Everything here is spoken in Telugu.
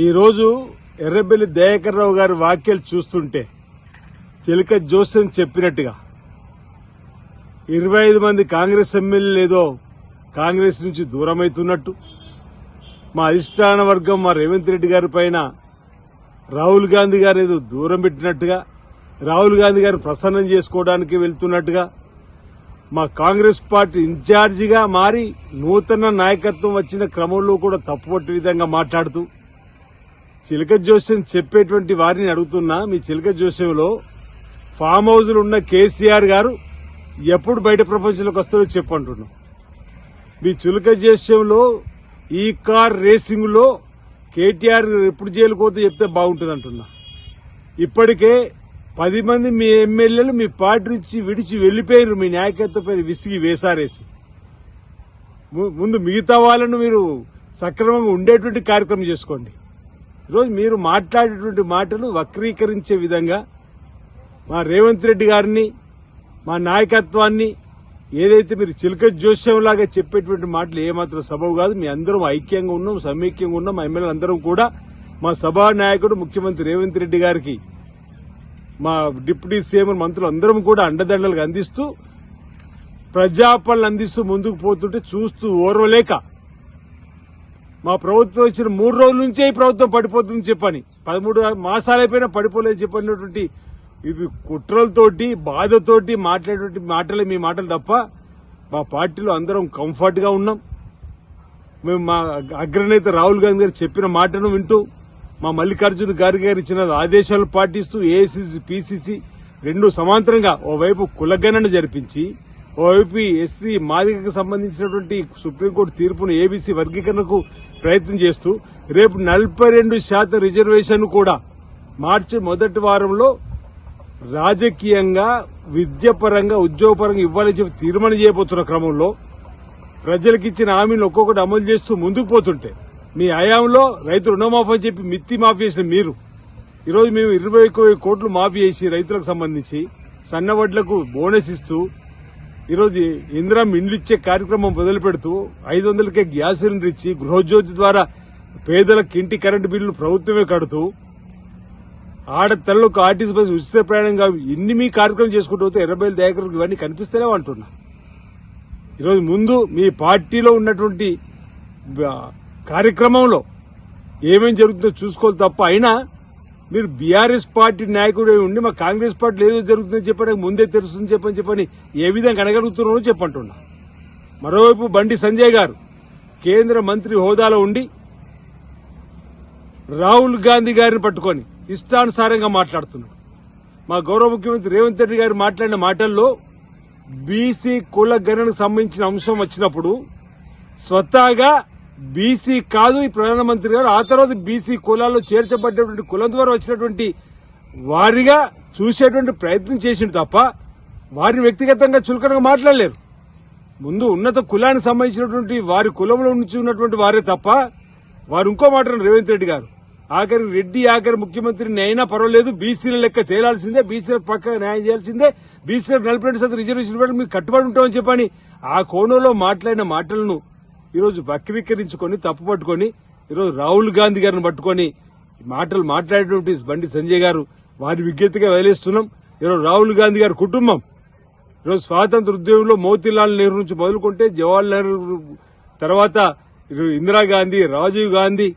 ఈరోజు ఎర్రబెల్లి దయాకర్ రావు గారి వ్యాఖ్యలు చూస్తుంటే చిలక జోస్యం చెప్పినట్టుగా 25 మంది కాంగ్రెస్ ఎమ్మెల్యేలు ఏదో కాంగ్రెస్ నుంచి దూరమవుతున్నట్టు, మా అధిష్టాన వర్గం మా రేవంత్ రెడ్డి గారి పైన రాహుల్ గాంధీ గారు ఏదో దూరం పెట్టినట్టుగా, రాహుల్ గాంధీ గారిని ప్రసన్నం చేసుకోవడానికి వెళ్తున్నట్టుగా, మా కాంగ్రెస్ పార్టీ ఇన్ఛార్జిగా మారి నూతన నాయకత్వం వచ్చిన క్రమంలో కూడా తప్పుపట్టే విధంగా మాట్లాడుతూ చిలక జోస్యం చెప్పేటువంటి వారిని అడుగుతున్నా, మీ చిలక జోస్యంలో ఫామ్ హౌజ్లు ఉన్న కేసీఆర్ గారు ఎప్పుడు బయట ప్రపంచంలోకి వస్తారో చెప్పంటున్నాం. మీ చిలక జోస్యంలో ఈ కార్ రేసింగ్ లో కేటీఆర్ ఎప్పుడు జైలుకు పోతే చెప్తే బాగుంటుంది అంటున్నా. ఇప్పటికే 10 మంది మీ ఎమ్మెల్యేలు మీ పార్టీ నుంచి విడిచి వెళ్లిపోయారు, మీ నాయకత్వంపై విసిగి వేసారేసి. ముందు మిగతా వాళ్ళను మీరు సక్రమంగా ఉండేటువంటి కార్యక్రమం చేసుకోండి. ఈరోజు మీరు మాట్లాడేటువంటి మాటలు వక్రీకరించే విధంగా మా రేవంత్ రెడ్డి గారిని, మా నాయకత్వాన్ని ఏదైతే మీరు చిలక జోస్యంలాగా చెప్పేటువంటి మాటలు ఏమాత్రం సబబు కాదు. మీ అందరం ఐక్యంగా ఉన్నాం, సమైక్యంగా ఉన్నాం. మా ఎమ్మెల్యేలు అందరం కూడా మా సభా నాయకుడు ముఖ్యమంత్రి రేవంత్ రెడ్డి గారికి, మా డిప్యూటీ సీఎం మంత్రులు అందరం కూడా అండదండలుగా అందిస్తూ, ప్రజాపాలన అందిస్తూ ముందుకు పోతుంటే చూస్తూ ఓర్వలేక మా ప్రభుత్వం వచ్చిన 3 రోజుల నుంచే ఈ ప్రభుత్వం పడిపోతుంది చెప్పని, 13 మాసాలైపోయినా పడిపోలేదు చెప్పినటువంటి ఇది కుట్రలతోటి బాధతోటి మాట్లాడేటువంటి మాటలే మీ మాటలు తప్ప మా పార్టీలో అందరం కంఫర్ట్ గా ఉన్నాం. మేము మా అగ్రనేత రాహుల్ గాంధీ గారు చెప్పిన మాటను వింటూ, మా మల్లికార్జున ఖార్గే గారు ఇచ్చిన ఆదేశాలు పాటిస్తూ ఏఐసీసీ పీసీసీ రెండు సమాంతరంగా ఓవైపు కులగణన జరిపించి, ఓవైపు ఎస్సీ మాదిగకు సంబంధించినటువంటి సుప్రీంకోర్టు తీర్పును ఏబీసీ వర్గీకరణకు ప్రయత్నం చేస్తూ రేపు 42% రిజర్వేషన్ కూడా మార్చి మొదటి వారంలో రాజకీయంగా, విద్యాపరంగా, ఉద్యోగపరంగా ఇవ్వాలని చెప్పి తీర్మానం చేయబోతున్న క్రమంలో ప్రజలకు ఇచ్చిన హామీలను ఒక్కొక్కటి అమలు చేస్తూ ముందుకు పోతుంటే, మీ హయాంలో రైతు రుణమాఫీ అని చెప్పి మిత్తి మాఫీ చేసిన మీరు ఈరోజు మేము 21 కోట్లు మాఫీ చేసి రైతులకు సంబంధించి సన్నవడ్లకు బోనస్ ఇస్తూ, ఈరోజు ఇందిరమ్మ ఇండ్లు ఇచ్చే కార్యక్రమం మొదలు పెడుతూ 500కే గ్యాస్ సిలిండర్ ఇచ్చి, గృహజ్యోతి ద్వారా పేదలకు ఇంటి కరెంటు బిల్లు ప్రభుత్వమే కడుతూ, ఆడతల్లకు ఆర్టీసీ బస్సు ఉచిత ప్రయాణంగా ఇన్ని మీ కార్యక్రమం చేసుకుంటూ పోతే ఎర్రబెల్లి దయాకర్ ఇవన్నీ కనిపిస్తలేవు అంటున్నా. ఈరోజు ముందు మీ పార్టీలో ఉన్నటువంటి కార్యక్రమంలో ఏమేం జరుగుతుందో చూసుకోవాలి తప్ప, అయినా మీరు బీఆర్ఎస్ పార్టీ నాయకుడే ఉండి మా కాంగ్రెస్ పార్టీలో ఏదో జరుగుతుందని చెప్పడానికి ముందే తెలుస్తుందని చెప్పని ఏ విధంగా అడగలుగుతున్నారో చెప్పంటున్నా. మరోవైపు బండి సంజయ్ గారు కేంద్ర మంత్రి హోదాలో ఉండి రాహుల్ గాంధీ గారిని పట్టుకొని ఇష్టానుసారంగా మాట్లాడుతున్నారు. మా గౌరవ ముఖ్యమంత్రి రేవంత్ రెడ్డి గారు మాట్లాడిన మాటల్లో బీసీ కుల గణనకు సంబంధించిన అంశం వచ్చినప్పుడు స్వతహాగా బీసీ కాదు ఈ ప్రధానమంత్రి గారు, ఆ తర్వాత బీసీ కులాల్లో చేర్చబడ్డటువంటి కులం ద్వారా వచ్చినటువంటి వారిగా చూసేటువంటి ప్రయత్నం చేసిండు తప్ప వారిని వ్యక్తిగతంగా చులకనగా మాట్లాడలేరు. ముందు ఉన్నత కులానికి సంబంధించినటువంటి వారి కులంలో నుంచి ఉన్నటువంటి వారే తప్ప వారు ఇంకో మాట రేవంత్ రెడ్డి గారు ఆఖరి రెడ్డి ఆఖరి ముఖ్యమంత్రిని అయినా పర్వాలేదు, బీసీల లెక్క తేలాల్సిందే, బీసీలకు పక్క న్యాయం చేయాల్సిందే, బీసీలకు 42% రిజర్వేషన్ ఇవ్వడం మీకు కట్టుబడి ఉంటామని చెప్పని ఆ కోణంలో మాట్లాడిన మాటలను ఈరోజు వక్రీకరించుకొని తప్పుపట్టుకొని ఈరోజు రాహుల్ గాంధీ గారిని పట్టుకొని మాటలు మాట్లాడేటువంటి బండి సంజయ్ గారు వారి విజ్ఞతగా వదిలేస్తున్నాం. ఈరోజు రాహుల్ గాంధీ గారి కుటుంబం ఈరోజు స్వాతంత్ర ఉద్యమంలో మోతీలాల్ నెహ్రూ నుంచి మొదలుకుంటే జవహర్లాల్ నెహ్రూ తర్వాత ఇందిరాగాంధీ, రాజీవ్ గాంధీ,